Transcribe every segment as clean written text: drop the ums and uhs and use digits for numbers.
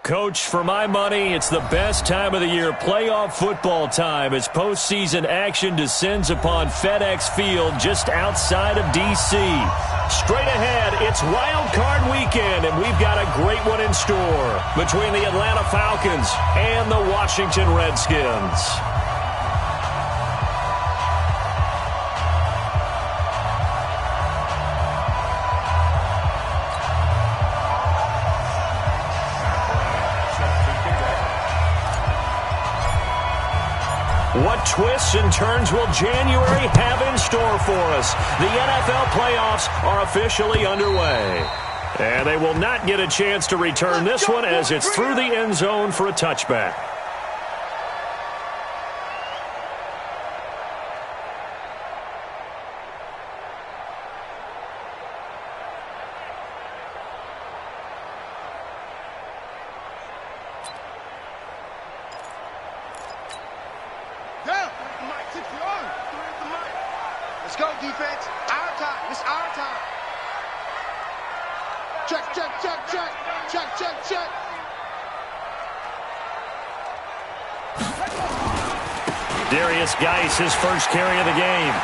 Coach, for my money, it's the best time of the year, playoff football time, as postseason action descends upon FedEx Field just outside of D.C. Straight ahead, it's Wild Card Weekend, and we've got a great one in store between the Atlanta Falcons and the Washington Redskins. What twists and turns will January have in store for us? The NFL playoffs are officially underway. And they will not get a chance to return this one as it's through the end zone for a touchback. Let's go, defense. Our time. It's our time. Check, check, check, check. Check, check, check. Darius Geis, his first carry of the game.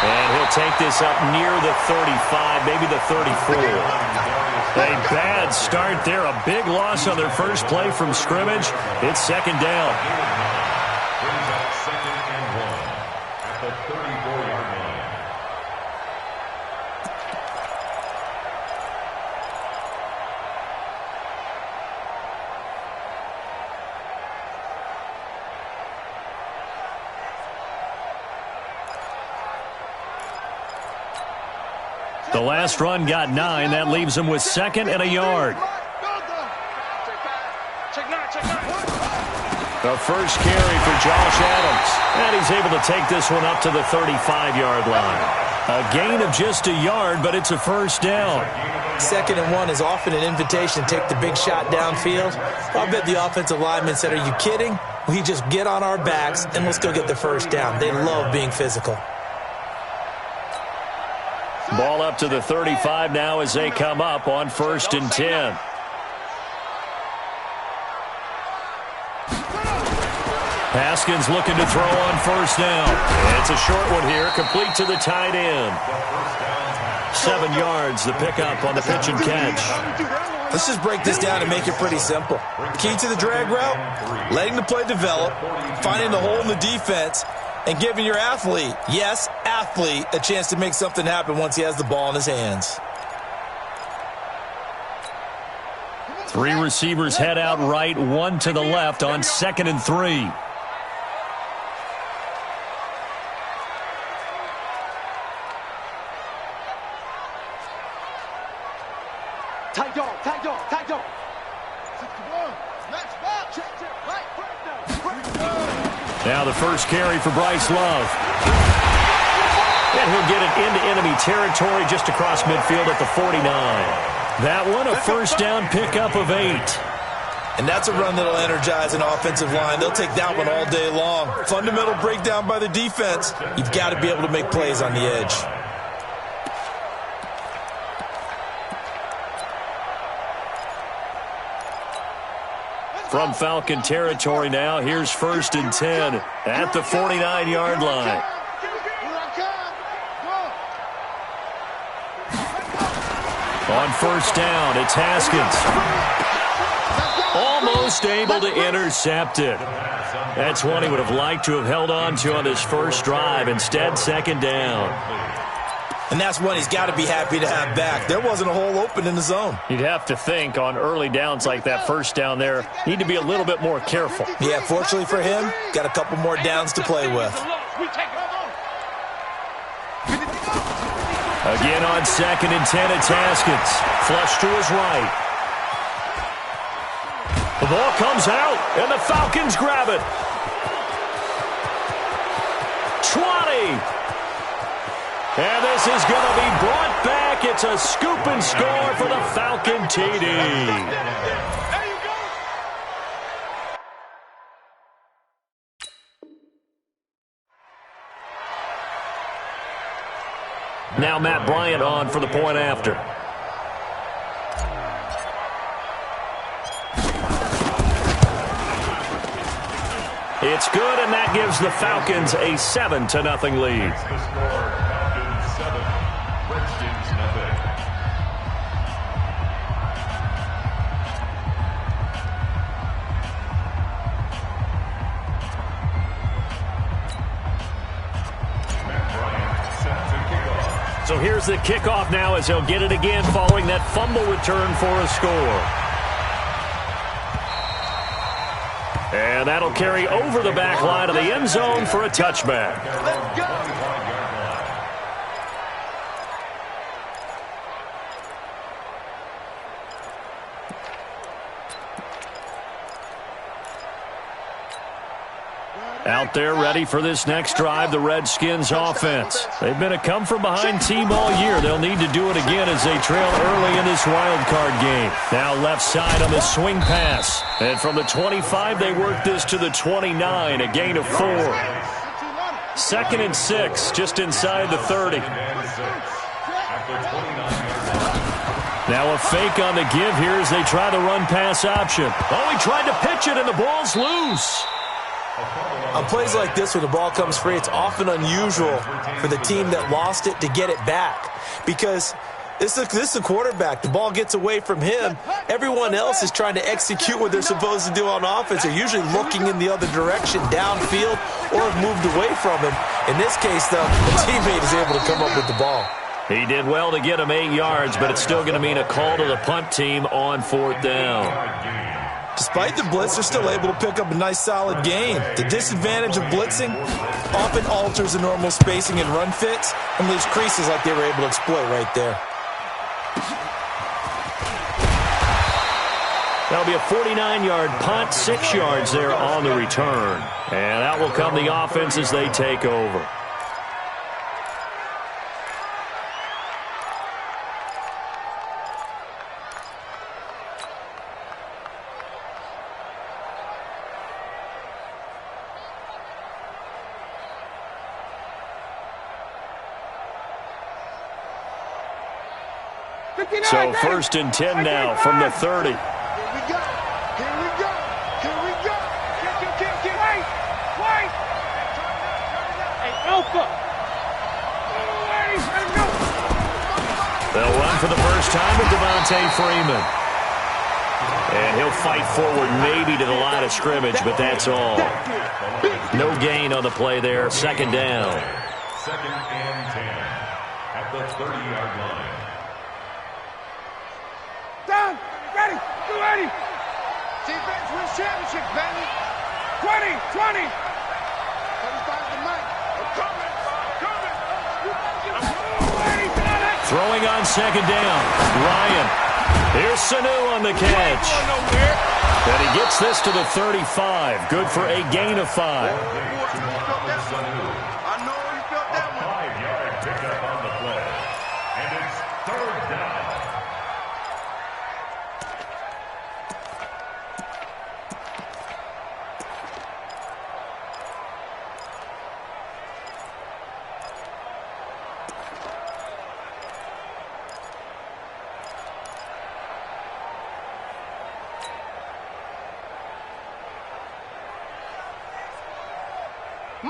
And he'll take this up near the 35, maybe the 34. A bad start there. A big loss on their first play from scrimmage. It's second down. The last run got 9. That leaves him with second and a yard. The first carry for Josh Adams. And he's able to take this one up to the 35-yard line. A gain of just a yard, but it's a first down. Second and 1 is often an invitation to take the big shot downfield. I bet the offensive lineman said, "Are you kidding? We just get on our backs and let's go get the first down." They love being physical. Ball up to the 35 now as they come up on 1st and 10. Haskins looking to throw on first down. It's a short one here, complete to the tight end. 7 yards, the pickup on the pitch and catch. Let's just break this down and make it pretty simple. Key to the drag route, letting the play develop, finding the hole in the defense, and giving your athlete, yes, athlete, a chance to make something happen once he has the ball in his hands. 3 receivers head out right, 1 to the left on 2nd and 3. Tight dog, tight dog, tight dog. Now the first carry for Bryce Love. And he'll get it into enemy territory just across midfield at the 49. That one, a first down pickup of 8. And that's a run that'll energize an offensive line. They'll take that one all day long. Fundamental breakdown by the defense. You've got to be able to make plays on the edge. From Falcon territory now, here's 1st and 10 at the 49-yard line. On first down, it's Haskins. Almost able to intercept it. That's one he would have liked to have held on to on his first drive. Instead, second down. And that's one he's got to be happy to have back. There wasn't a hole open in the zone. You'd have to think on early downs like that first down there, need to be a little bit more careful. Yeah, fortunately for him, got a couple more downs to play with. Again on 2nd and 10, it's Haskins. Flush to his right. The ball comes out, and the Falcons grab it. 20. And this is going to be brought back. It's a scoop and score for the Falcon TD. There you go. Now Matt Bryant on for the point after. It's good, and that gives the Falcons a 7-0 lead. Falcons 7, Redskins 0. So here's the kickoff now as he'll get it again following that fumble return for a score. And that'll carry over the back line of the end zone for a touchback. Let's go. Out there ready for this next drive, the Redskins offense. They've been a come-from-behind team all year. They'll need to do it again as they trail early in this wild card game. Now left side on the swing pass. And from the 25, they work this to the 29, a gain of 4. 2nd and 6, just inside the 30. Now a fake on the give here as they try the run-pass option. Oh, he tried to pitch it, and the ball's loose. On plays like this where the ball comes free, it's often unusual for the team that lost it to get it back because this is a quarterback. The ball gets away from him. Everyone else is trying to execute what they're supposed to do on offense. They're usually looking in the other direction, downfield, or have moved away from him. In this case, though, the teammate is able to come up with the ball. He did well to get him 8 yards, but it's still going to mean a call to the punt team on 4th down. Despite the blitz, they're still able to pick up a nice solid gain. The disadvantage of blitzing often alters the normal spacing and run fits and leaves creases like they were able to exploit right there. That'll be a 49-yard punt, 6 yards there on the return. And out will come the offense as they take over. So 1st and 10 now from the 30. Here we go. Here we go. Here we go. Kick. Wait. Hey, Alpha. They'll run for the first time with Devontae Freeman. And he'll fight forward maybe to the line of scrimmage, but that's all. No gain on the play there. 2nd down. 2nd and 10 at the 30-yard line. Down. Ready. Get ready. Defense wins championship, baby. 20. 35 to Mike. I'm coming. Throwing on 2nd down. Ryan. Here's Sanu on the catch. And he gets this to the 35. Good for a gain of 5. I know you felt that one. 5-yard pickup on the play. And it's 3rd down.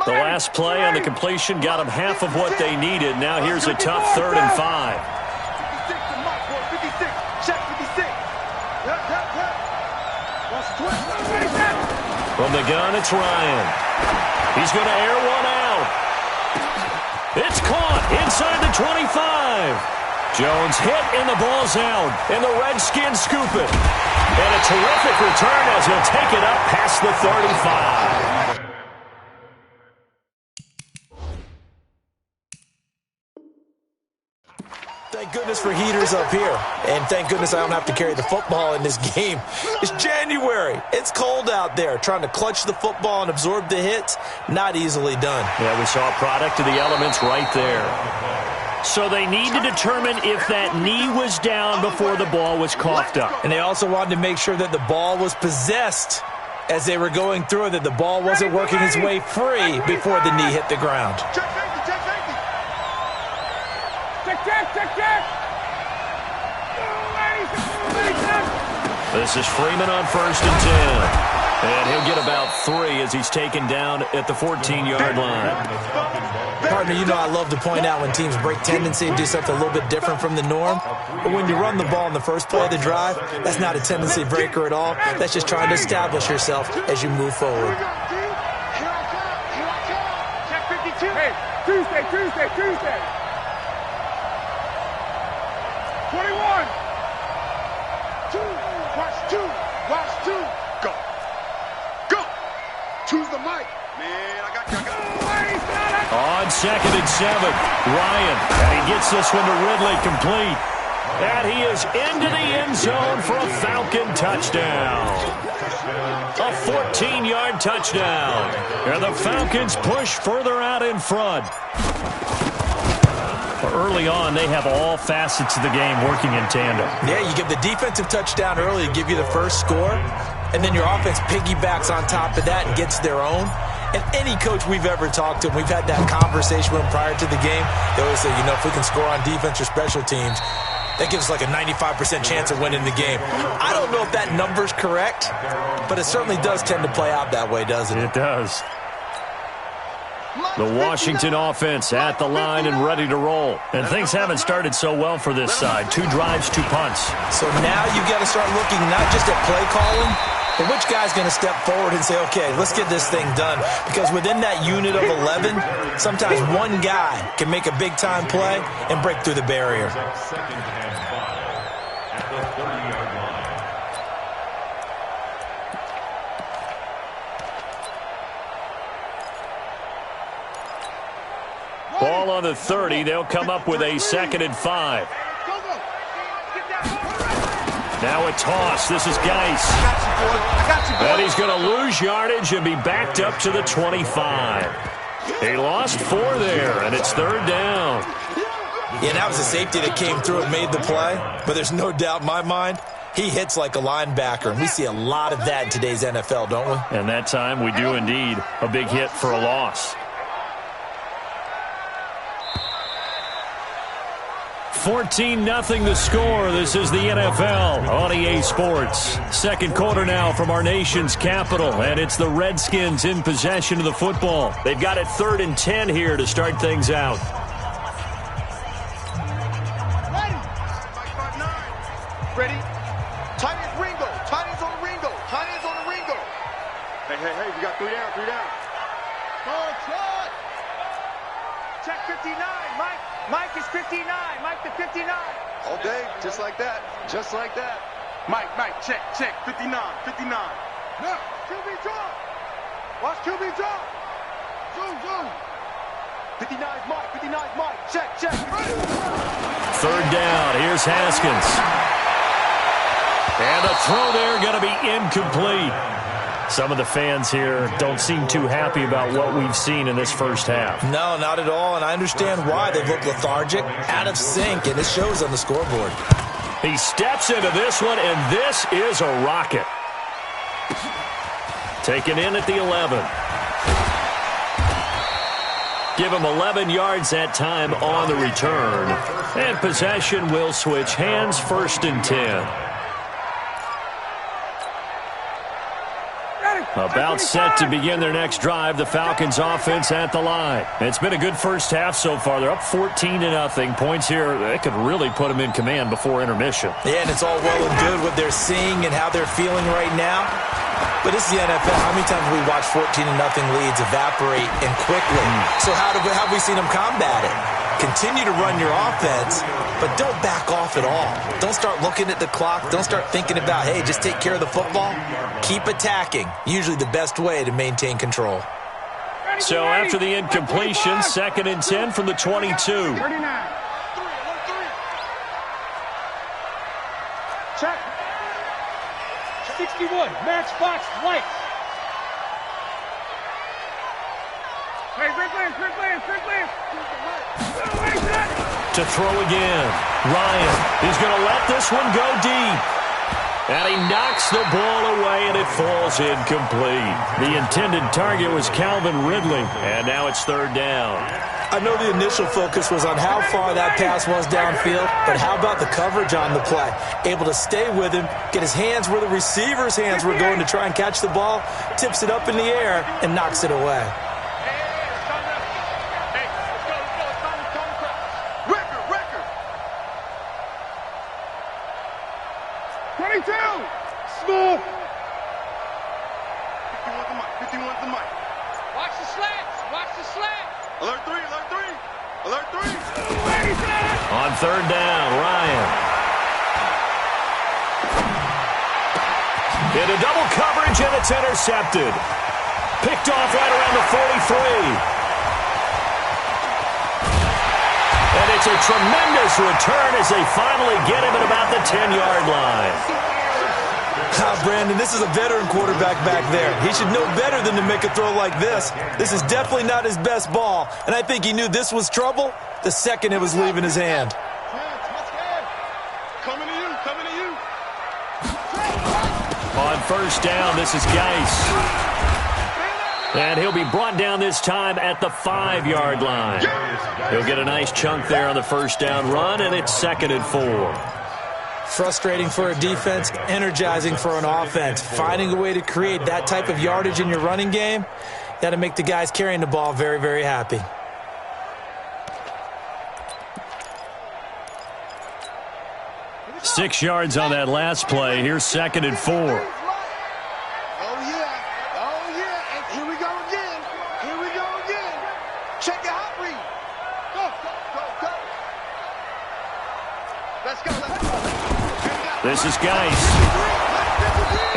The last play on the completion got them half of what they needed. Now here's a tough 3rd and 5. 56 to Mike, boy. 56. Check 56. From the gun, it's Ryan. He's going to air one out. It's caught inside the 25. Jones hit and the ball's out. And the Redskins scoop it. And a terrific return as he'll take it up past the 35. Thank goodness for heaters up here. And thank goodness I don't have to carry the football in this game. It's January. It's cold out there. Trying to clutch the football and absorb the hits, not easily done. Yeah, we saw a product of the elements right there. So they need to determine if that knee was down before the ball was coughed up. And they also wanted to make sure that the ball was possessed as they were going through, that the ball wasn't working its way free before the knee hit the ground. Check safety. This is Freeman on 1st and 10. And he'll get about 3 as he's taken down at the 14-yard line. Partner, you know I love to point out when teams break tendency and do something a little bit different from the norm. But when you run the ball in the first play of the drive, that's not a tendency breaker at all. That's just trying to establish yourself as you move forward. Check 52. Hey, Tuesday. 21. 2. Watch 2. Go. Choose the mic. Man, I got. On 2nd and 7, Ryan, and he gets this one to Ridley complete. And he is into the end zone for a Falcon touchdown. A 14-yard touchdown. And the Falcons push further out in front. Early on, they have all facets of the game working in tandem. Yeah, you give the defensive touchdown early to give you the first score, and then your offense piggybacks on top of that and gets their own. And any coach we've ever talked to, we've had that conversation with them prior to the game, they always say, you know, if we can score on defense or special teams, that gives us like a 95% chance of winning the game. I don't know if that number's correct, but it certainly does tend to play out that way, doesn't it? It does. The Washington offense at the line and ready to roll. And things haven't started so well for this side. 2 drives, 2 punts. So now you've got to start looking not just at play calling, but which guy's going to step forward and say, okay, let's get this thing done. Because within that unit of 11, sometimes one guy can make a big-time play and break through the barrier. Second and 5 at the 30-yard line. Ball on the 30. They'll come up with a 2nd and 5. Now a toss. This is Geis. And he's going to lose yardage and be backed up to the 25. He lost 4 there, and it's 3rd down. Yeah, that was a safety that came through and made the play. But there's no doubt in my mind, he hits like a linebacker. And we see a lot of that in today's NFL, don't we? And that time we do indeed. A big hit for a loss. 14-0 the score. This is the NFL on EA Sports. Second quarter now from our nation's capital, and it's the Redskins in possession of the football. They've got it 3rd and 10 here to start things out. Ready? Tight ends Ringo. Tight ends on Ringo. Tight ends on the Ringo. Hey, we got 3 down. Shot. Check 59, Mike. Mike is 59. Mike the 59. All day, just like that. Mike, check. 59. No, QB drop. Watch QB drop. Zoom. 59's Mike. Check. 3rd down. Here's Haskins. And a throw there going to be incomplete. Some of the fans here don't seem too happy about what we've seen in this first half. No, not at all, and I understand why. They look lethargic, out of sync, and it shows on the scoreboard. He steps into this one, and this is a rocket. Taken in at the 11. Give him 11 yards that time on the return. And possession will switch hands, 1st and 10. About set to begin their next drive, the Falcons offense at the line. It's been a good first half so far. They're up 14-0. Points here, they could really put them in command before intermission. Yeah, and it's all well and good what they're seeing and how they're feeling right now. But this is the NFL. How many times have we watched 14-0 leads evaporate and quickly? So how have we seen them combat it? Continue to run your offense, but don't back off at all. Don't start looking at the clock. Don't start thinking about, hey, just take care of the football. Keep attacking. Usually the best way to maintain control. So after the incompletion, 2nd and 10 from the 22. 39. Check. 61. Matchbox lights. Hey, Rick Lance. To throw again. Ryan is going to let this one go deep. And he knocks the ball away, and it falls incomplete. The intended target was Calvin Ridley, and now it's 3rd down. I know the initial focus was on how far that pass was downfield, but how about the coverage on the play? Able to stay with him, get his hands where the receiver's hands were going to try and catch the ball, tips it up in the air, and knocks it away. Record. 22. Small. 51 to Mike. Watch the slants. Alert 3. On third down, Ryan. Into double coverage, and it's intercepted. Picked off right around the 43. And it's a tremendous return as they finally get him at about the 10-yard line. Brandon, this is a veteran quarterback back there. He should know better than to make a throw like this. This is definitely not his best ball, and I think he knew this was trouble the second it was leaving his hand. Coming to you. On first down, this is Geis. And he'll be brought down this time at the 5-yard line. He'll get a nice chunk there on the first down run, and it's 2nd and 4. Frustrating for a defense, energizing for an offense. Finding a way to create that type of yardage in your running game, got to make the guys carrying the ball very, very happy. Six yards on that last play. Here's 2nd and 4. Oh, yeah. And here we go again. Check your hot read. Go. Let's go. This is Geis.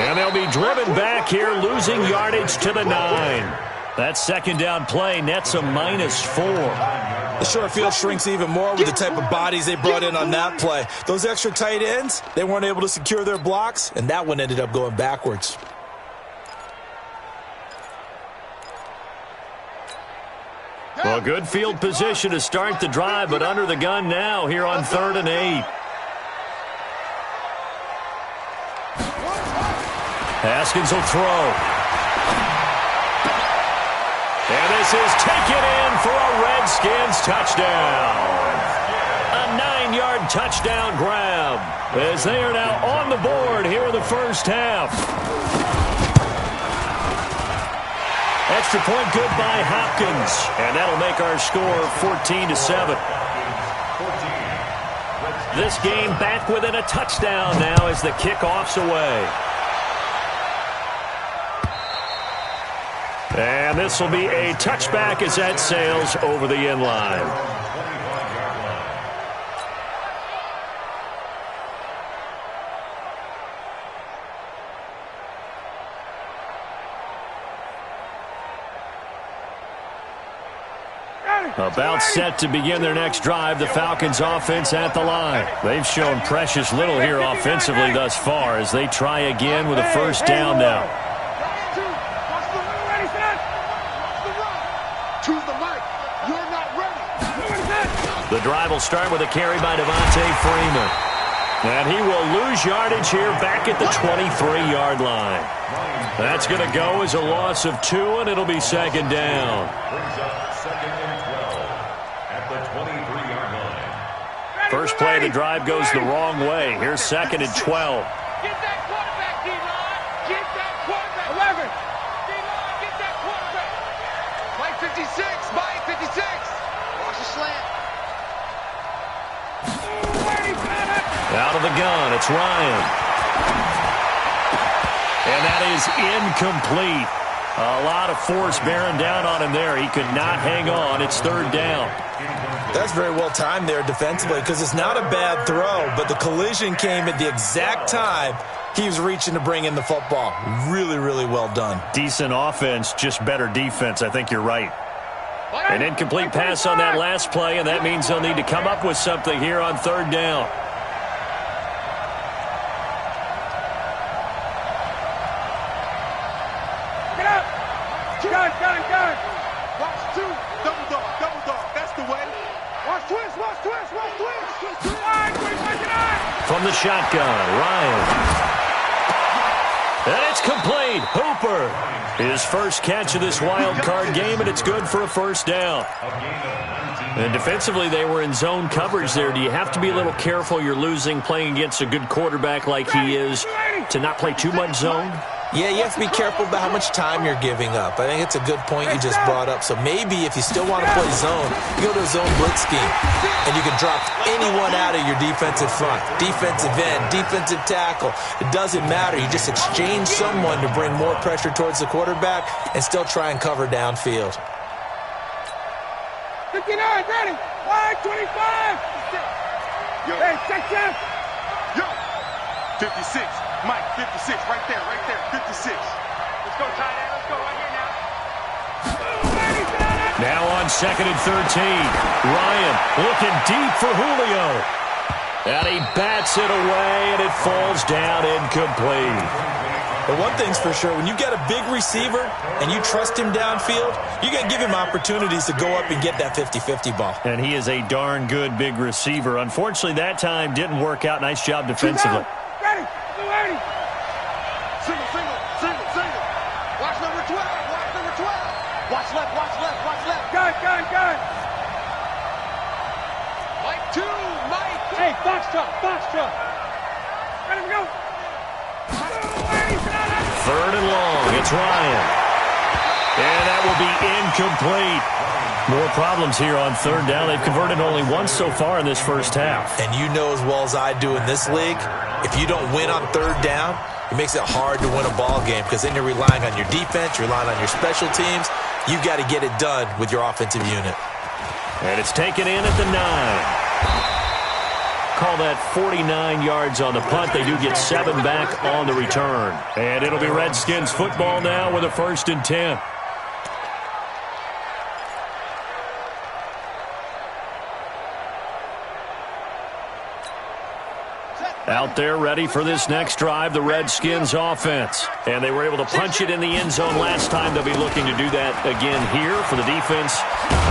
And they'll be driven back here, losing yardage to the 9. That second down play nets a -4. The short field shrinks even more with the type of bodies they brought in on that play. Those extra tight ends, they weren't able to secure their blocks, and that one ended up going backwards. Well, good field position to start the drive, but under the gun now here on 3rd and 8. Haskins will throw. And this is taken in for a Redskins touchdown. A 9-yard touchdown grab as they are now on the board here in the first half. Extra point good by Hopkins. And that'll make our score 14-7. This game back within a touchdown now as the kickoff's away. And this will be a touchback as that sails over the end line. About set to begin their next drive, the Falcons offense at the line. They've shown precious little here offensively thus far as they try again with a first down now. The drive will start with a carry by Devontae Freeman. And he will lose yardage here back at the 23-yard line. That's going to go as a loss of 2, and it'll be 2nd down. First play of the drive goes the wrong way. Here's 2nd and 12. Get that quarterback, D-line. Get that quarterback. 11. D-line, get that quarterback. Mike 56. Mike 56. Watch the slant. Out of the gun, it's Ryan. And that is incomplete. A lot of force bearing down on him there. He could not hang on. It's 3rd down. That's very well timed there defensively because it's not a bad throw, but the collision came at the exact time he was reaching to bring in the football. Really, really well done. Decent offense, just better defense. I think you're right. An incomplete pass on that last play, and that means they'll need to come up with something here on 3rd down. Get up! Got it! Watch 2. Double dog. That's the way. Watch twist. From the shotgun, Ryan. And it's complete. Hooper. His first catch of this wild card game, and it's good for a first down. And defensively, they were in zone coverage there. Do you have to be a little careful you're losing playing against a good quarterback like he is to not play too much zone? Yeah, you have to be careful about how much time you're giving up. I think it's a good point you just brought up. So maybe if you still want to play zone, you go to a zone blitz scheme, and you can drop anyone out of your defensive front, defensive end, defensive tackle. It doesn't matter. You just exchange someone to bring more pressure towards the quarterback and still try and cover downfield. 59, ready. 25. Yo. Hey, check. Yo. 56. Mike, 56, right there, 56. Let's go, tight end, let's go right here now. Now on 2nd and 13. Ryan looking deep for Julio. And he bats it away, and it falls down incomplete. But one thing's for sure, when you get a big receiver and you trust him downfield, you're going to give him opportunities to go up and get that 50-50 ball. And he is a darn good big receiver. Unfortunately, that time didn't work out. Nice job defensively. Ready. Single. Watch number 12. Watch left. Gun. Mike 2, Mike. Hey, box truck. Ready to go. 3rd and long. It's Ryan. And that will be incomplete. More problems here on 3rd down. They've converted only once so far in this first half. And you know as well as I do in this league, if you don't win on 3rd down, it makes it hard to win a ball game because then you're relying on your defense, you're relying on your special teams. You've got to get it done with your offensive unit. And it's taken in at the 9. Call that 49 yards on the punt. They do get 7 back on the return. And it'll be Redskins football now with a 1st and 10. Out there ready for this next drive, the Redskins offense. And they were able to punch it in the end zone last time. They'll be looking to do that again here for the defense.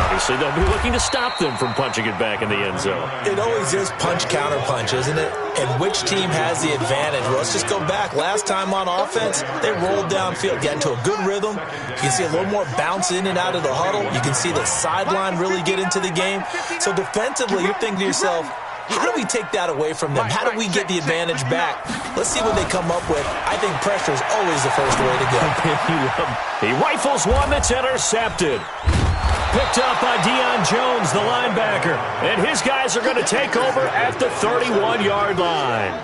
Obviously, they'll be looking to stop them from punching it back in the end zone. It always is punch-counter-punch, isn't it? And which team has the advantage? Well, let's just go back. Last time on offense, they rolled downfield, got into a good rhythm. You can see a little more bounce in and out of the huddle. You can see the sideline really get into the game. So defensively, you're thinking to yourself, how do we take that away from them? How do we get the advantage back? Let's see what they come up with. I think pressure is always the first way to go. He rifles one that's intercepted. Picked up by Deion Jones, the linebacker. And his guys are going to take over at the 31-yard line.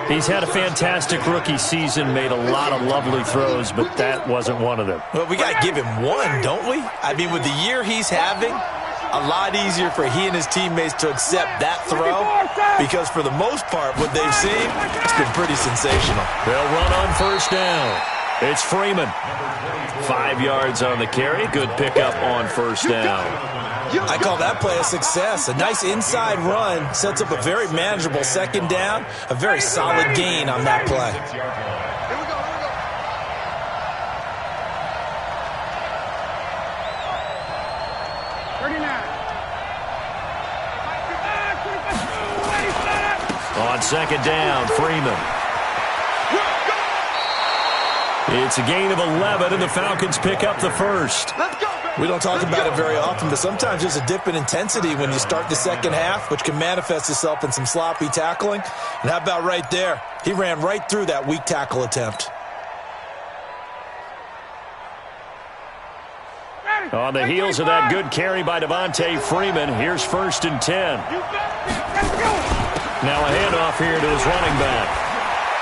He's had a fantastic rookie season, made a lot of lovely throws, but that wasn't one of them. Well, we got to give him one, don't we? I mean, with the year he's having, a lot easier for he and his teammates to accept that throw because for the most part, what they've seen, it's been pretty sensational. They'll run on 1st down. It's Freeman. 5 yards on the carry. Good pickup on 1st down. I call that play a success. A nice inside run sets up a very manageable 2nd down. A very solid gain on that play. On 2nd down, Freeman. It's a gain of 11, and the Falcons pick up the 1st. We don't talk about it very often, but sometimes there's a dip in intensity when you start the 2nd half, which can manifest itself in some sloppy tackling. And how about right there? He ran right through that weak tackle attempt. On the heels of that good carry by Devontae Freeman, here's 1st and 10. Now a handoff here to his running back.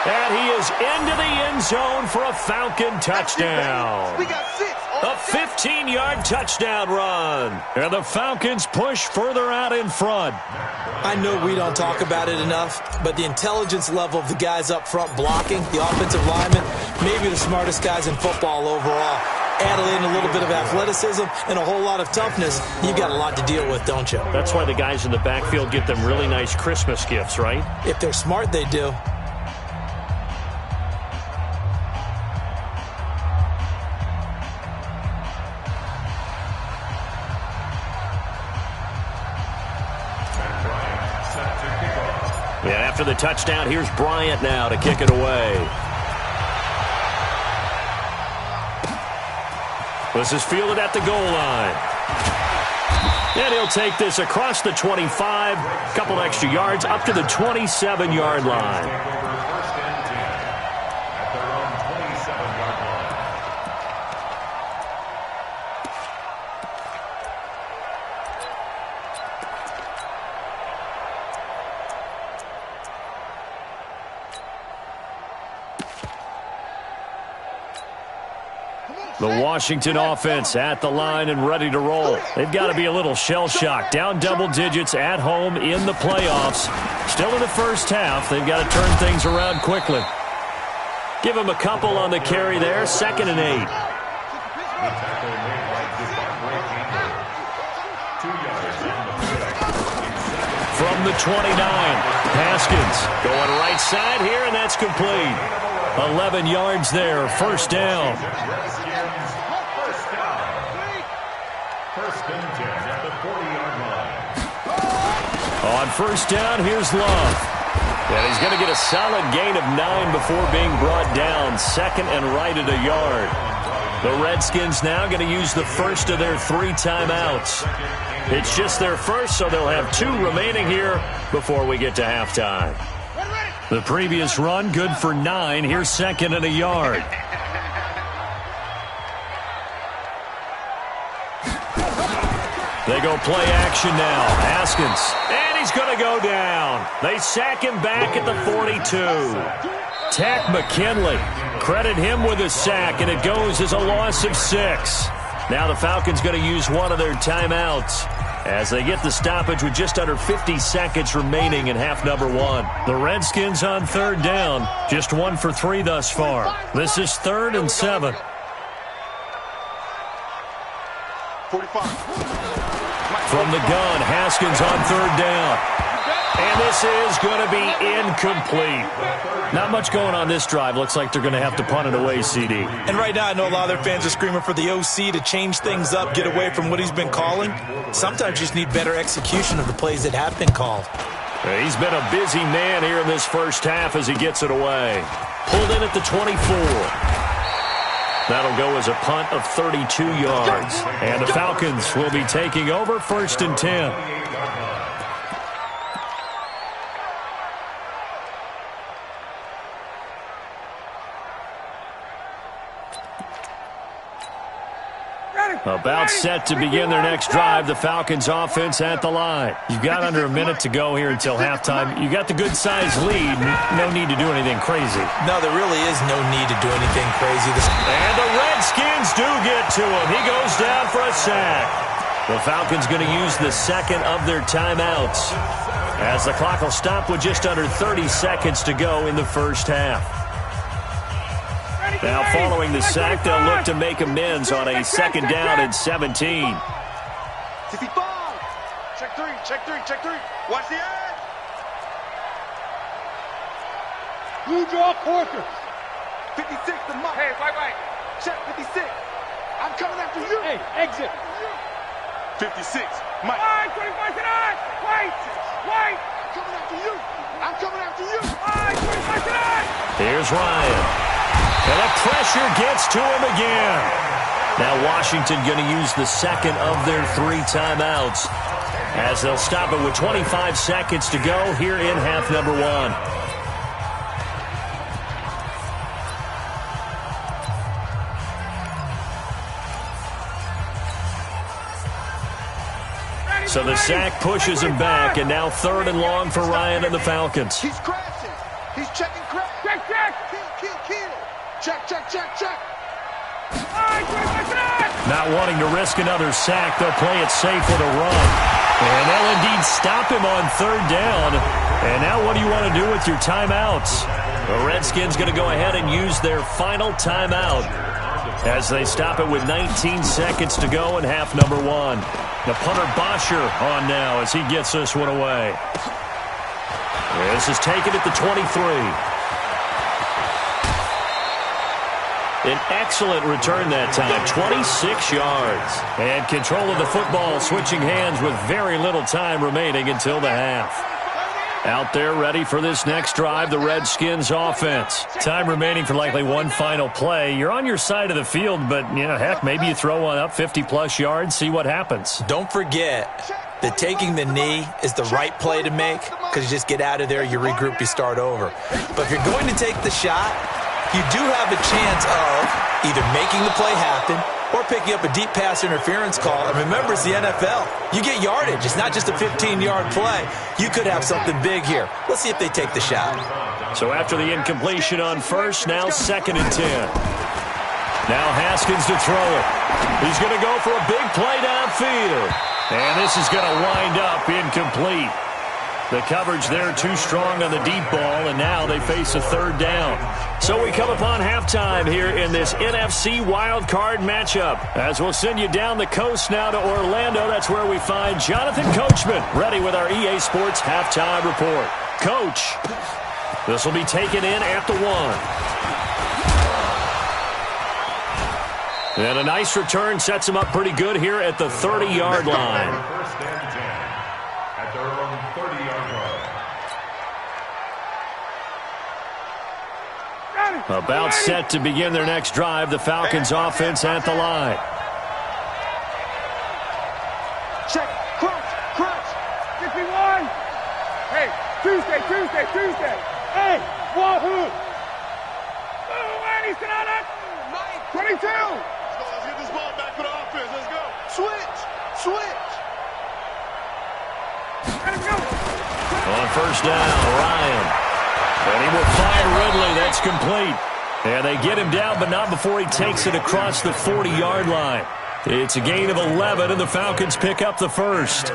And he is into the end zone for a Falcon touchdown. We got 6. A 15-yard touchdown run. And the Falcons push further out in front. I know we don't talk about it enough, but the intelligence level of the guys up front blocking, the offensive linemen, maybe the smartest guys in football overall. Add in a little bit of athleticism and a whole lot of toughness, you've got a lot to deal with, don't you? That's why the guys in the backfield get them really nice Christmas gifts, right? If they're smart, they do. Yeah, after the touchdown, here's Bryant now to kick it away. This is fielded at the goal line. And he'll take this across the 25, a couple extra yards, up to the 27-yard line. The Washington offense at the line and ready to roll. They've got to be a little shell-shocked. Down double digits at home in the playoffs. Still in the first half. They've got to turn things around quickly. Give them a couple on the carry there. 2nd and 8. From the 29, Haskins going right side here, and that's complete. 11 yards there, first down. First and 10 at the 40-yard line. On first down, here's Love. And he's going to get a solid gain of 9 before being brought down. 2nd and right at a yard. The Redskins now going to use the first of their 3 timeouts. It's just their first, so they'll have 2 remaining here before we get to halftime. The previous run, good for 9. Here's 2nd and a yard. They go play action now. Haskins. And he's going to go down. They sack him back at the 42. Takk McKinley. Credit him with a sack, and it goes as a loss of 6. Now the Falcons going to use one of their timeouts as they get the stoppage with just under 50 seconds remaining in half number 1. The Redskins on 3rd down. Just 1 for 3 thus far. This is 3rd and 7. 45. From the gun, Haskins on 3rd down. And this is going to be incomplete. Not much going on this drive. Looks like they're going to have to punt it away, CD. And right now, I know a lot of their fans are screaming for the OC to change things up, get away from what he's been calling. Sometimes you just need better execution of the plays that have been called. He's been a busy man here in this first half as he gets it away. Pulled in at the 24. That'll go as a punt of 32 yards. And the Falcons will be taking over 1st and 10. About set to begin their next drive, the Falcons offense at the line. You've got under a minute to go here until halftime. You got the good-sized lead. No need to do anything crazy. No, there really is no need to do anything crazy. And the Redskins do get to him. He goes down for a sack. The Falcons going to use the 2nd of their timeouts as the clock will stop with just under 30 seconds to go in the first half. Now following the sack, they'll look to make amends on a 2nd down and 17. 55. Check 3, check 3, check 3. Watch the edge. Blue draw quarter. 56 to Mike. Hey, right. Check 56. I'm coming after you. Hey, exit. 56. Mike. 25 tonight. Wait. I'm coming after you. I'm coming after you. 25 tonight. Here's Ryan. And the pressure gets to him again. Now Washington going to use the 2nd of their 3 timeouts as they'll stop it with 25 seconds to go here in half number 1. So the sack pushes him back, and now 3rd and long for Ryan and the Falcons. He's crashing. He's checking crash. Check. Kill. Check. Not wanting to risk another sack, they'll play it safe with a run. And they'll indeed stop him on 3rd down. And now what do you want to do with your timeouts? The Redskins going to go ahead and use their final timeout as they stop it with 19 seconds to go in half number 1. The punter Bosher on now as he gets this one away. This is taken at the 23. An excellent return that time, 26 yards. And control of the football switching hands with very little time remaining until the half. Out there ready for this next drive, the Redskins offense. Time remaining for likely one final play. You're on your side of the field, but, heck, maybe you throw one up 50-plus yards, see what happens. Don't forget that taking the knee is the right play to make because you just get out of there, you regroup, you start over. But if you're going to take the shot, you do have a chance of either making the play happen or picking up a deep pass interference call. And remember, it's the NFL. You get yardage. It's not just a 15-yard play. You could have something big here. Let's see if they take the shot. So after the incompletion on first, now 2nd and 10. Now Haskins to throw it. He's going to go for a big play downfield. And this is going to wind up incomplete. The coverage there too strong on the deep ball, and now they face a 3rd down. So we come upon halftime here in this NFC Wild Card matchup. As we'll send you down the coast now to Orlando, that's where we find Jonathan Coachman, ready with our EA Sports Halftime Report. Coach, this will be taken in at the 1. And a nice return sets him up pretty good here at the 30-yard line. First and 10 at their own 30-yard line. About set to begin their next drive, the Falcons offense at the line. Check, crunch. 51. Hey, Tuesday. Hey, wahoo. Oh, and he's got it. 22. Let's get this ball back for the offense. Let's go. Switch. Let him go. On first down, Ryan. And he will find Ridley. That's complete. And they get him down, but not before he takes it across the 40-yard line. It's a gain of 11, and the Falcons pick up the first.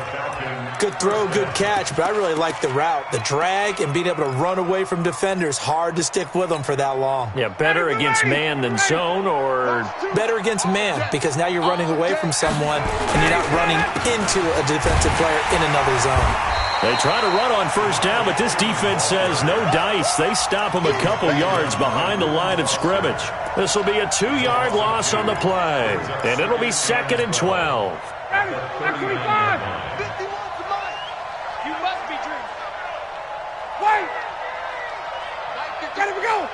Good throw, good catch, but I really like the route. The drag and being able to run away from defenders, hard to stick with them for that long. Yeah, better against man than zone, or better against man, because now you're running away from someone and you're not running into a defensive player in another zone. They try to run on first down, but this defense says no dice. They stop them a couple yards behind the line of scrimmage. This will be a 2-yard loss on the play, and it'll be 2nd and 12. 25. You must be dreaming. Wait. Let him go.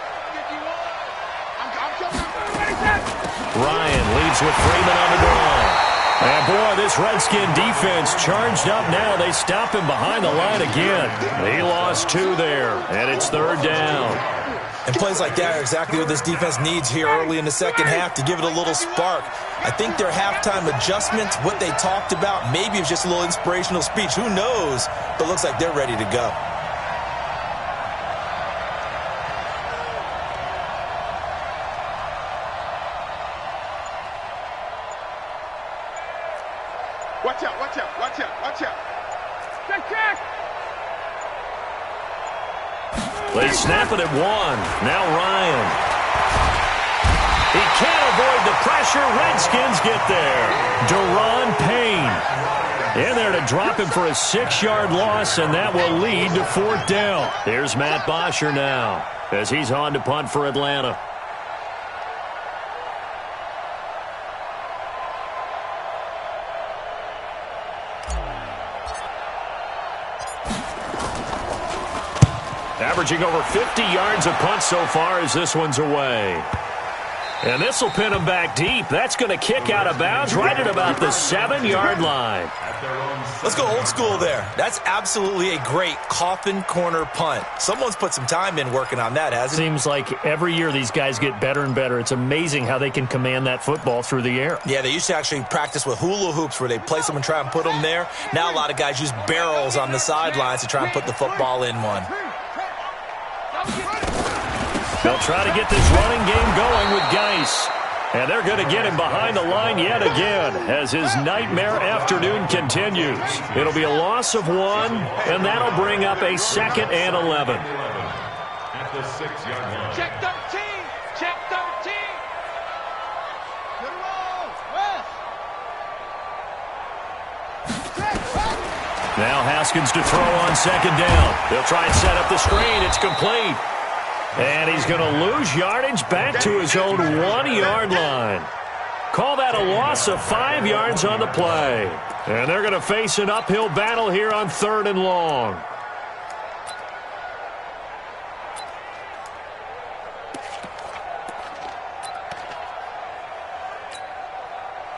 I'm coming. Ryan leads with Freeman on the ball. And, boy, this Redskin defense charged up now. They stop him behind the line again. He lost 2 there, and it's 3rd down. And plays like that are exactly what this defense needs here early in the second half to give it a little spark. I think their halftime adjustments, what they talked about, maybe it was just a little inspirational speech. Who knows? But it looks like they're ready to go. Watch out. Check. They snap it at 1. Now Ryan. He can't avoid the pressure. Redskins get there. Daron Payne in there to drop him for a 6-yard loss, and that will lead to 4th down. There's Matt Bosher now as he's on to punt for Atlanta. Averaging over 50 yards a punt so far as this one's away. And this will pin him back deep. That's going to kick out of bounds right at about the 7-yard line. Let's go old school there. That's absolutely a great coffin corner punt. Someone's put some time in working on that, hasn't it? Seems like every year these guys get better and better. It's amazing how they can command that football through the air. Yeah, they used to actually practice with hula hoops where they place them and try and put them there. Now a lot of guys use barrels on the sidelines to try and put the football in one. They'll try to get this running game going with Geis. And they're going to get him behind the line yet again as his nightmare afternoon continues. It'll be a loss of 1, and that'll bring up a 2nd and 11. At the 6-yard line. Check 13. Check 13. Good roll. West. Now Haskins to throw on 2nd down. They'll try and set up the screen. It's complete. And he's going to lose yardage back to his own 1-yard line. Call that a loss of 5 yards on the play. And they're going to face an uphill battle here on 3rd and long.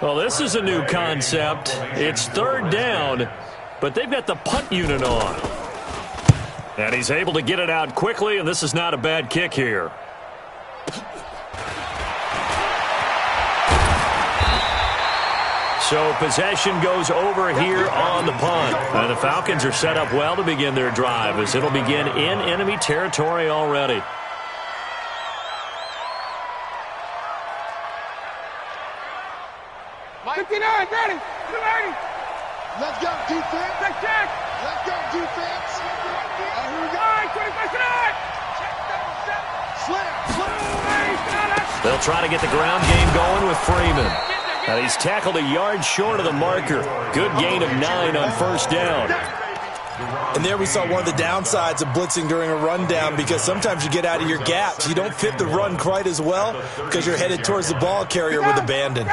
Well, this is a new concept. It's third down, but they've got the punt unit on. And he's able to get it out quickly, and this is not a bad kick here. So possession goes over here on the punt. And the Falcons are set up well to begin their drive as it'll begin in enemy territory already. Mike. 59, ready. 280. Let's go, defense. Check, check. Let's go, defense. Here we go. All right, 25 tonight. Slam. They'll try to get the ground game going with Freeman. And he's tackled a yard short of the marker. Good gain of 9 on first down. And there we saw one of the downsides of blitzing during a rundown, because sometimes you get out of your gaps. You don't fit the run quite as well because you're headed towards the ball carrier with abandon.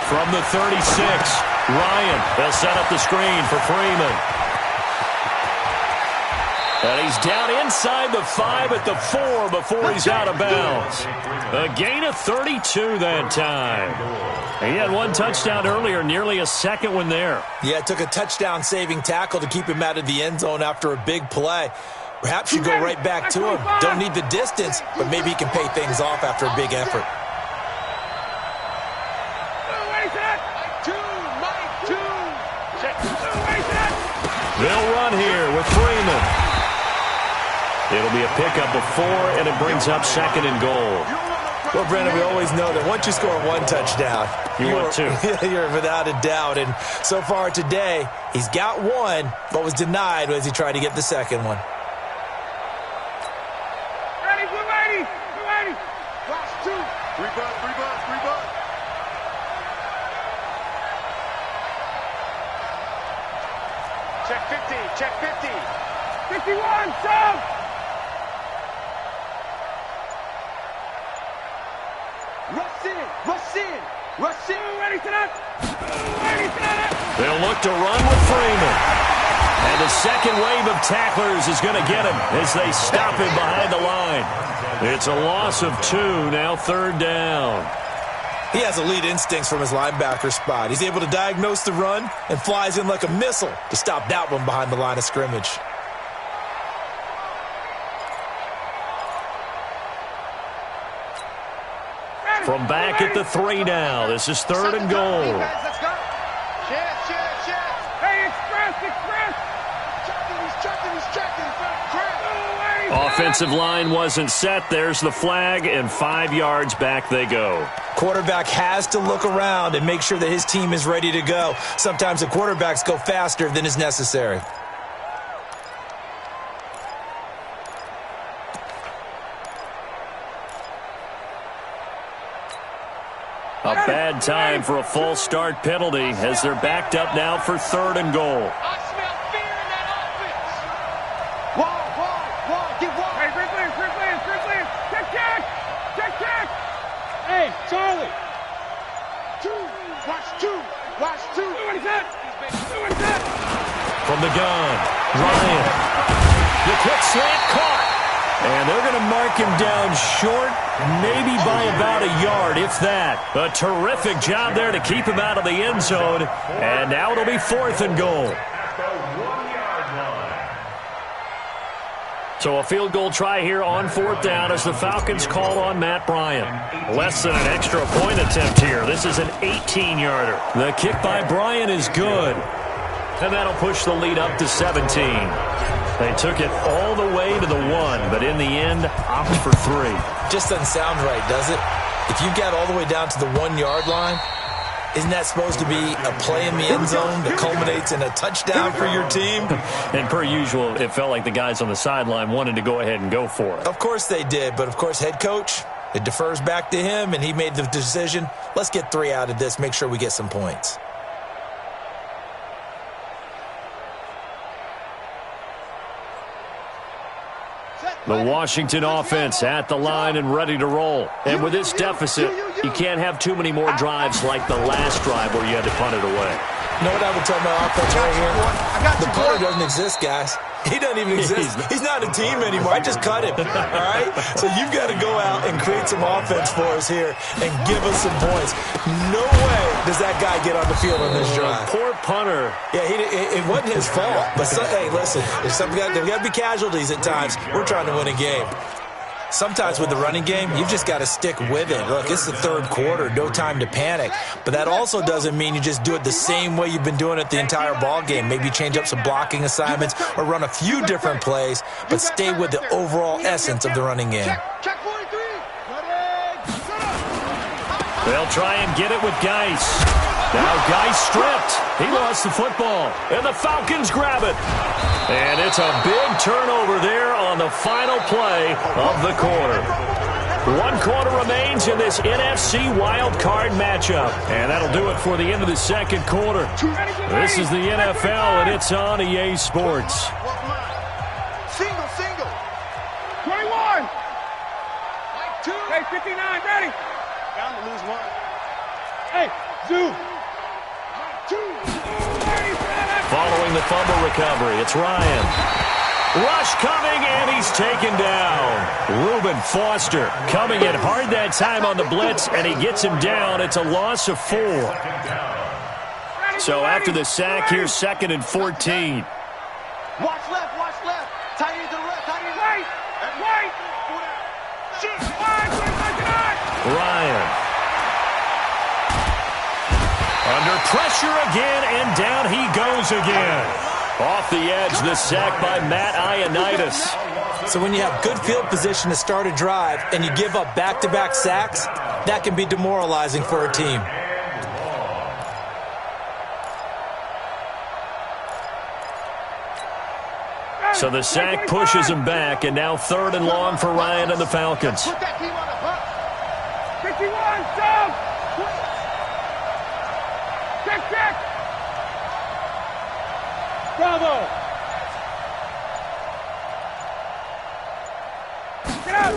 From the 36, Ryan. They'll set up the screen for Freeman. And he's down inside the 5 at the 4 before he's out of bounds. A gain of 32 that time. He had one touchdown earlier, nearly a second one there. Yeah, it took a touchdown-saving tackle to keep him out of the end zone after a big play. Perhaps you go right back to him. Don't need the distance, but maybe he can pay things off after a big effort. They'll run here with Freeman. It'll be a pickup of 4, and it brings up 2nd and goal. Well, Brandon, we always know that once you score one touchdown, you're without a doubt. And so far today, he's got one, but was denied as he tried to get the second one. Ready, 280. 280. Watch 2. 3 bucks, 3 bucks, 3 bucks. Check 50, check 50. 51, sub. Rush in, rush in, rush in. Ready to that. Ready to that. They'll look to run with Freeman. And the second wave of tacklers is going to get him as they stop him behind the line. It's a loss of 2, now 3rd down. He has elite instincts from his linebacker spot. He's able to diagnose the run and flies in like a missile to stop that one behind the line of scrimmage. From back at the 3 now. This is 3rd and goal. Let's go. Check. Hey, express. Checking. Offensive line wasn't set. There's the flag, and 5 yards back they go. Quarterback has to look around and make sure that his team is ready to go. Sometimes the quarterbacks go faster than is necessary. A bad time for a false start penalty as they're backed up now for 3rd and goal. I smell fear in that offense. Wall, get wall. Hey, Strickland. Check. Hey, Charlie. 2, watch 2. What is that? From the gun, Ryan. The quick slant caught. And they're going to mark him down short, maybe by about a yard, if that. A terrific job there to keep him out of the end zone. And now it'll be 4th and goal. So a field goal try here on 4th down as the Falcons call on Matt Bryant. Less than an extra point attempt here. This is an 18-yarder. The kick by Bryant is good. And that'll push the lead up to 17. They took it all the way to the 1, but in the end, opt for 3. Just doesn't sound right, does it? If you get all the way down to the 1-yard line, isn't that supposed to be a play in the end zone that culminates in a touchdown for your team? And per usual, it felt like the guys on the sideline wanted to go ahead and go for it. Of course they did, but of course head coach, it defers back to him, and he made the decision, let's get 3 out of this, make sure we get some points. The Washington offense at the line and ready to roll. And with this deficit, you can't have too many more drives like the last drive where you had to punt it away. You know what I would tell my offense right here? The punter doesn't exist, guys. He doesn't even exist. He's not a team anymore. I just cut him, all right? So you've got to go out and create some offense for us here and give us some points. No way does that guy get on the field on this drive. Poor punter. Yeah, it wasn't his fault. But, hey, listen, there's got to be casualties at times. We're trying to win a game. Sometimes with the running game, you've just got to stick with it. Look, it's the third quarter, no time to panic. But that also doesn't mean you just do it the same way you've been doing it the entire ball game. Maybe change up some blocking assignments or run a few different plays, but stay with the overall essence of the running game. They'll try and get it with Geis. Now Geis stripped. He lost the football, and the Falcons grab it. And it's a big turnover there on the final play of the quarter. 1 quarter remains in this NFC wild card matchup. And that'll do it for the end of the second quarter. This is the NFL, and it's on EA Sports. Single. 21. Hey, 59, ready. Down to lose 1. Hey, zoom. 2. Following the fumble recovery, it's Ryan. Rush coming, and he's taken down. Reuben Foster coming in hard that time on the blitz, and he gets him down. It's a loss of 4. So after the sack, here's 2nd and 14. Watch left. Tight end to the left. Right. Ryan. Under pressure again, and down he goes again. Off the edge, the sack by Matt Ioannidis. So when you have good field position to start a drive and you give up back-to-back sacks, that can be demoralizing for a team. So the sack pushes him back, and now 3rd and long for Ryan and the Falcons. 51, jump! Check! Bravo! Get out!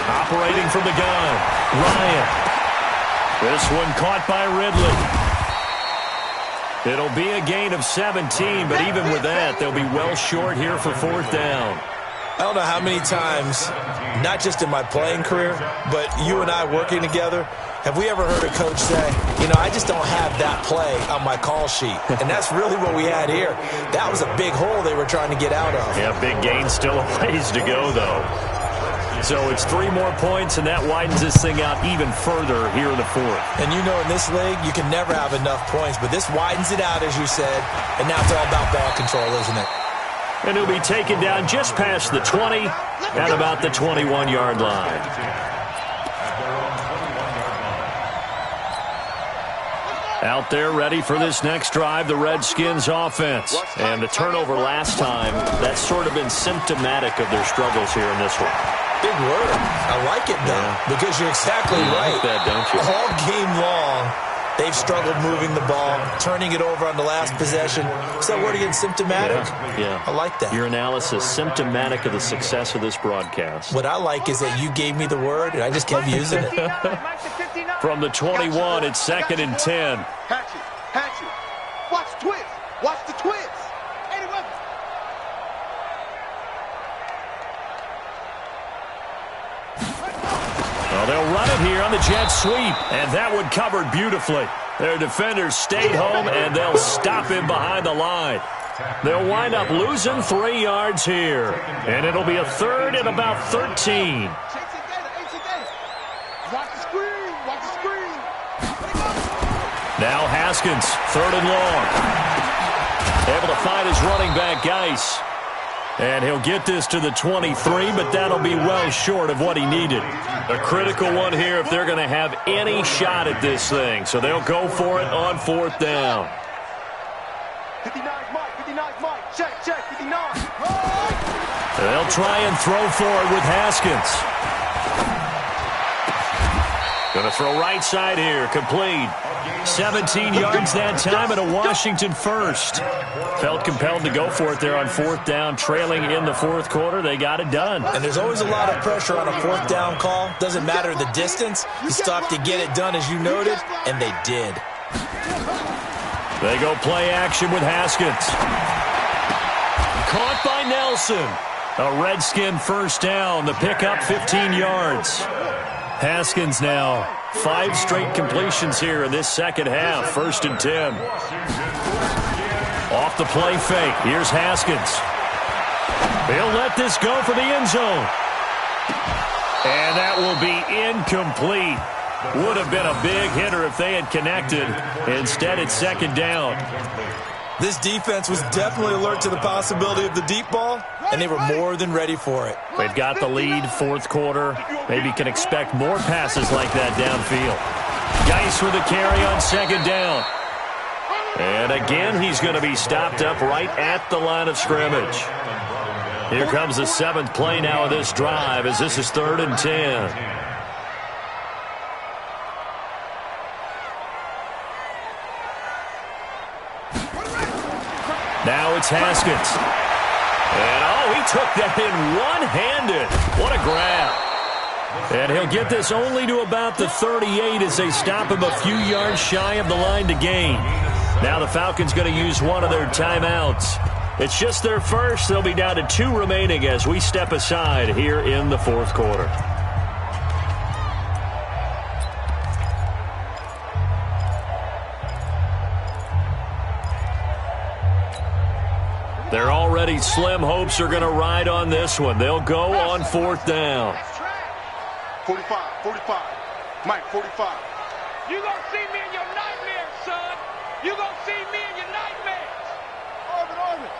Operating from the gun, Ryan. This one caught by Ridley. It'll be a gain of 17, but even with that, they'll be well short here for 4th down. I don't know how many times, not just in my playing career, but you and I working together, have we ever heard a coach say, I just don't have that play on my call sheet. And that's really what we had here. That was a big hole they were trying to get out of. Yeah, big gain, still a ways to go, though. So it's 3 more points, and that widens this thing out even further here in the 4th. And in this league, you can never have enough points, but this widens it out, as you said, and now it's all about ball control, isn't it? And he'll be taken down just past the 20 at about the 21-yard line. Out there ready for this next drive, the Redskins offense. And the turnover last time, that's sort of been symptomatic of their struggles here in this one. Big word. I like it, though, because you're exactly right. Like that, don't you? All game long, they've struggled moving the ball, turning it over on the last possession. Is that word again, symptomatic? Yeah. I like that. Your analysis, symptomatic of the success of this broadcast. What I like is that you gave me the word, and I just kept using it. From the 21, it's 2nd and 10. Hatchet. Watch the twist. Well, they'll run it here on the jet sweep, and that one covered beautifully. Their defenders stayed home, and they'll stop him behind the line. They'll wind up losing 3 yards here, and it'll be a 3rd and about 13. Watch the screen. Now Haskins, 3rd and long. Able to find his running back, Geis. And he'll get this to the 23, but that'll be well short of what he needed. A critical one here if they're going to have any shot at this thing. So they'll go for it on 4th down. 59 Mike. Check, 59. They'll try and throw for it with Haskins. Going to throw right side here, complete. 17 yards that time and a Washington first. Felt compelled to go for it there on 4th down, trailing in the 4th quarter. They got it done. And there's always a lot of pressure on a 4th down call. Doesn't matter the distance. You still have to get it done, as you noted, and they did. They go play action with Haskins. Caught by Nelson. A Redskin first down. The pickup 15 yards. Haskins now 5 straight completions here in this second half. 1st and 10. Off the play fake. Here's Haskins. He'll let this go for the end zone. And that will be incomplete. Would have been a big hitter if they had connected. Instead, it's 2nd down. This defense was definitely alert to the possibility of the deep ball, and they were more than ready for it. They've got the lead, 4th quarter. Maybe can expect more passes like that downfield. Geis with a carry on 2nd down. And again, he's going to be stopped up right at the line of scrimmage. Here comes the 7th play now of this drive as this is 3rd and 10. Now it's Haskins. And, he took that in one-handed. What a grab. And he'll get this only to about the 38 as they stop him a few yards shy of the line to gain. Now the Falcons going to use one of their timeouts. It's just their first. They'll be down to 2 remaining as we step aside here in the 4th quarter. Their already slim hopes are going to ride on this one. They'll go on 4th down. 45, 45. Mike, 45. You gonna see me in your nightmares, son. You gonna see me in your nightmares. Orbit.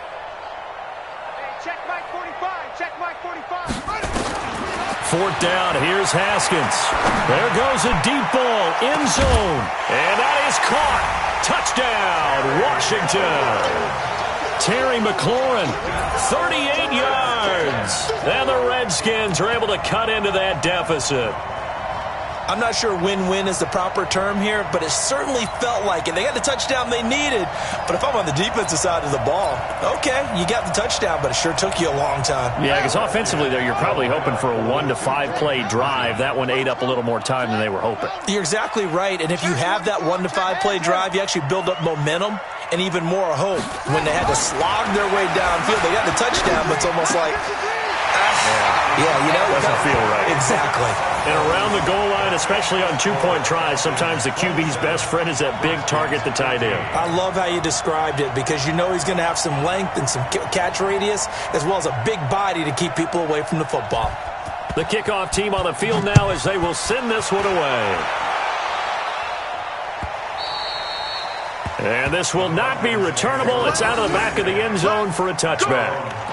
Hey, check Mike 45. Check Mike 45. 4th down. Here's Haskins. There goes a deep ball. End zone. And that is caught. Touchdown, Washington. Terry McLaurin, 38 yards. And the Redskins are able to cut into that deficit. I'm not sure win-win is the proper term here, but it certainly felt like it. They got the touchdown they needed, but if I'm on the defensive side of the ball, okay, you got the touchdown, but it sure took you a long time. Yeah, because offensively there, you're probably hoping for a 1 to 5 play drive. That one ate up a little more time than they were hoping. You're exactly right, and if you have that 1 to 5 play drive, you actually build up momentum and even more hope. When they had to slog their way downfield, they got the touchdown, but it's almost like, Doesn't feel right. Exactly. And around the goal line, especially on 2-point tries, sometimes the QB's best friend is that big target, the tight end. I love how you described it because you know he's going to have some length and some catch radius as well as a big body to keep people away from the football. The kickoff team on the field now as they will send this one away. And this will not be returnable. It's out of the back of the end zone for a touchback.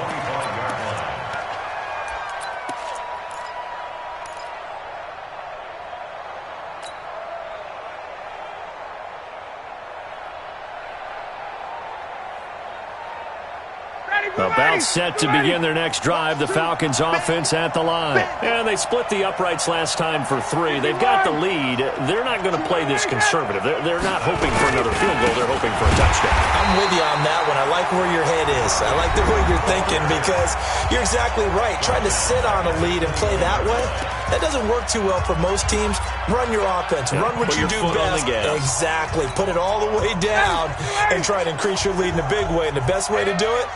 About set to begin their next drive, the Falcons offense at the line. And they split the uprights last time for 3. They've got the lead. They're not going to play this conservative. They're not hoping for another field goal. They're hoping for a touchdown. I'm with you on that one. I like where your head is. I like the way you're thinking because you're exactly right. Trying to sit on a lead and play that way, that doesn't work too well for most teams. Run your offense. Run what you do best. Exactly. Put it all the way down and try to increase your lead in a big way. And the best way to do it,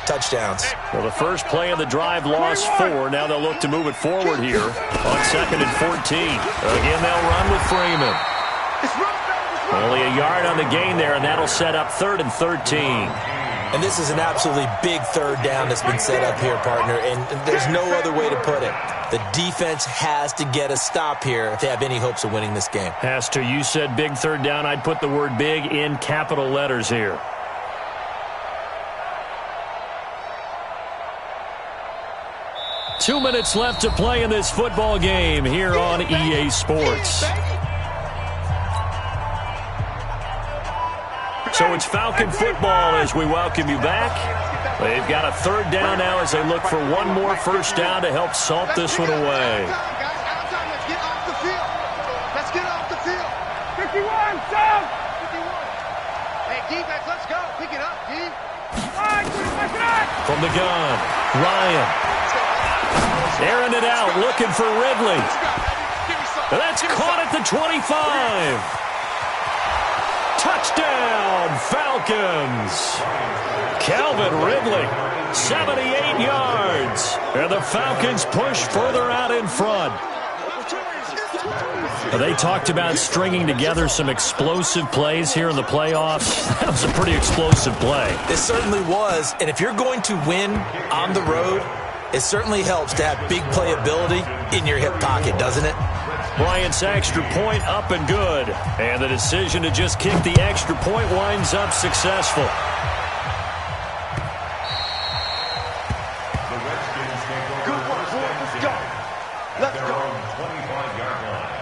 touchdowns. Well, the first play of the drive lost 4. Now they'll look to move it forward here on 2nd and 14. Again, they'll run with Freeman. Only a yard on the gain there, and that'll set up 3rd and 13. And this is an absolutely big 3rd down that's been set up here, partner, and there's no other way to put it. The defense has to get a stop here if they have any hopes of winning this game. Has to. You said big 3rd down. I'd put the word big in capital letters here. Two minutes left to play in this football game here on EA Sports. So it's Falcon football as we welcome you back. They've got a 3rd down now as they look for one more first down to help salt this one away. Let's get off the field. Let's get off the field. 51, son. 51. Hey, defense, let's go. Pick it up, D. From the gun, Ryan. Airing it out, looking for Ridley. That's caught at the 25. Touchdown, Falcons. Calvin Ridley, 78 yards. And the Falcons push further out in front. They talked about stringing together some explosive plays here in the playoffs. That was a pretty explosive play. It certainly was. And if you're going to win on the road, it certainly helps to have big playability in your hip pocket, doesn't it? Bryant's extra point up and good. And the decision to just kick the extra point winds up successful. Good one, boy. Let's go. Let's go. 25-yard line.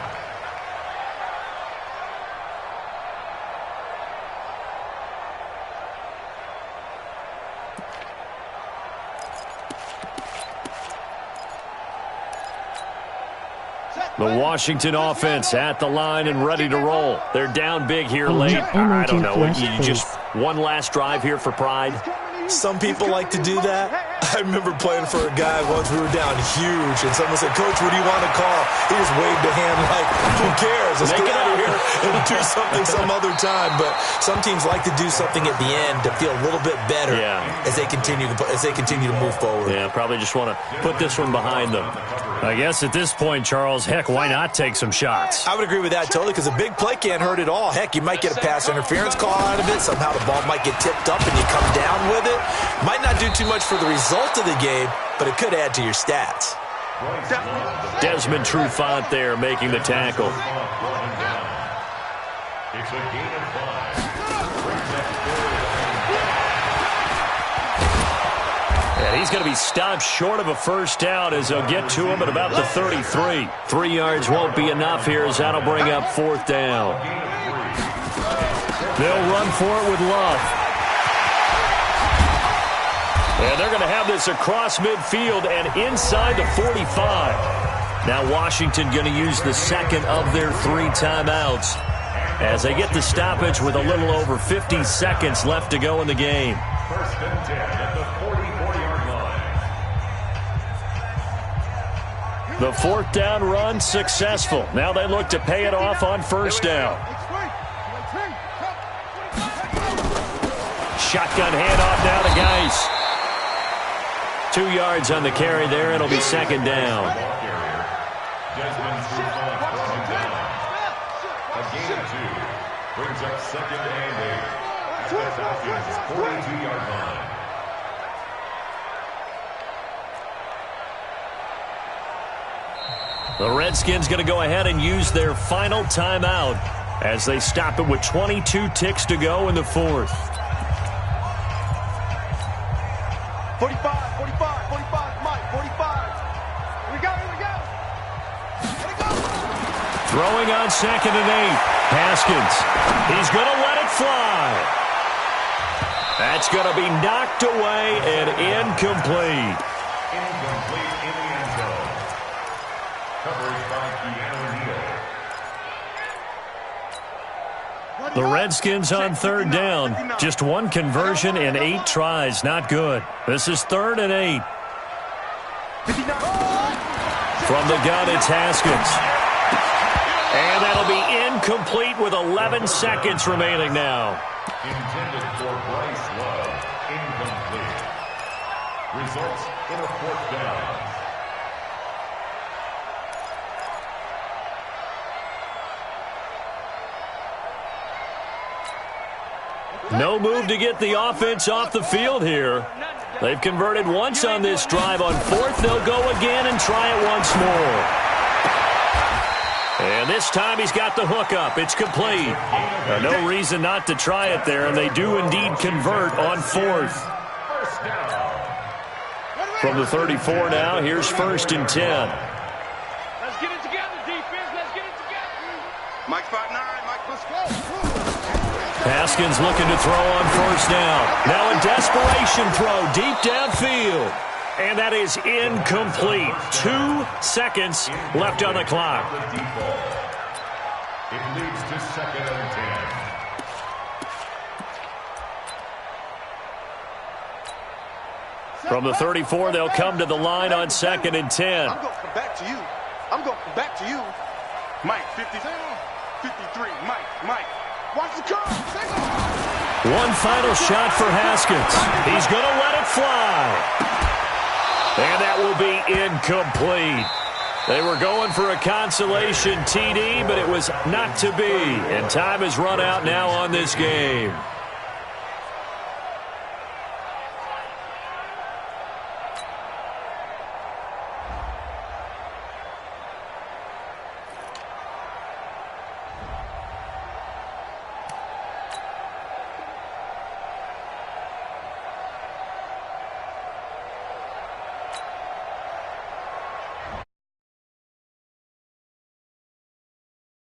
The Washington offense at the line and ready to roll. They're down big here late. I don't know. You just one last drive here for pride. Some people like to do that. I remember playing for a guy once. We were down huge, and someone said, "Coach, what do you want to call?" He just waved a hand like, "Who cares? Let's get out of here and do something some other time." But some teams like to do something at the end to feel a little bit better as they continue to move forward. Yeah, probably just want to put this one behind them. I guess at this point, Charles, heck, why not take some shots? I would agree with that totally, because a big play can't hurt at all. Heck, you might get a pass interference call out of it. Somehow the ball might get tipped up and you come down with it. Might not do too much for the result of the game, but it could add to your stats. Desmond Trufant there making the tackle. It's a gain of 5. And he's going to be stopped short of a first down as they'll get to him at about the 33. 3 yards won't be enough here as that'll bring up fourth down. They'll run for it with Love. And they're going to have this across midfield and inside the 45. Now Washington going to use the second of their 3 timeouts as they get the stoppage with a little over 50 seconds left to go in the game. First and 10 at the 44-yard line. The fourth down run successful. Now they look to pay it off on first down. Shotgun handoff now to Geis. 2 yards on the carry there. It'll be second down. Desmond Trufant coming down. A gain of 2. Brings up second and 8. At the Falcons' 42-yard line. The Redskins going to go ahead and use their final timeout as they stop it with 22 ticks to go in the fourth. 45, 45, Mike, 45. Here we go. Throwing on second and 8. Haskins. He's going to let it fly. That's going to be knocked away and incomplete. Incomplete in the end zone. Coverage by Keanu Neal. The Redskins on third down. Just one conversion in 8 tries. Not good. This is 3rd and 8. From the gun, it's Haskins. And that'll be incomplete with 11 seconds remaining now. Intended for Bryce Love. Incomplete. Results in a fourth down. No move to get the offense off the field here. They've converted once on this drive. On fourth, they'll go again and try it once more. And this time he's got the hook up. It's complete. No reason not to try it there, and they do indeed convert on fourth. First down. From the 34 now, here's 1st and 10. Let's get it together, defense. Let's get it together. Mike 5'9", Mike, let's go. Haskins looking to throw on first down. Now a desperation throw deep downfield. And that is incomplete. 2 seconds left on the clock. It leads to 2nd and 10. From the 34, they'll come to the line on 2nd and 10. I'm going to come back to you. I'm going to come back to you. Mike, 50, 53, Mike. Watch the curve. One final shot for Haskins. He's going to let it fly. And that will be incomplete. They were going for a consolation TD, but it was not to be. And time has run out now on this game.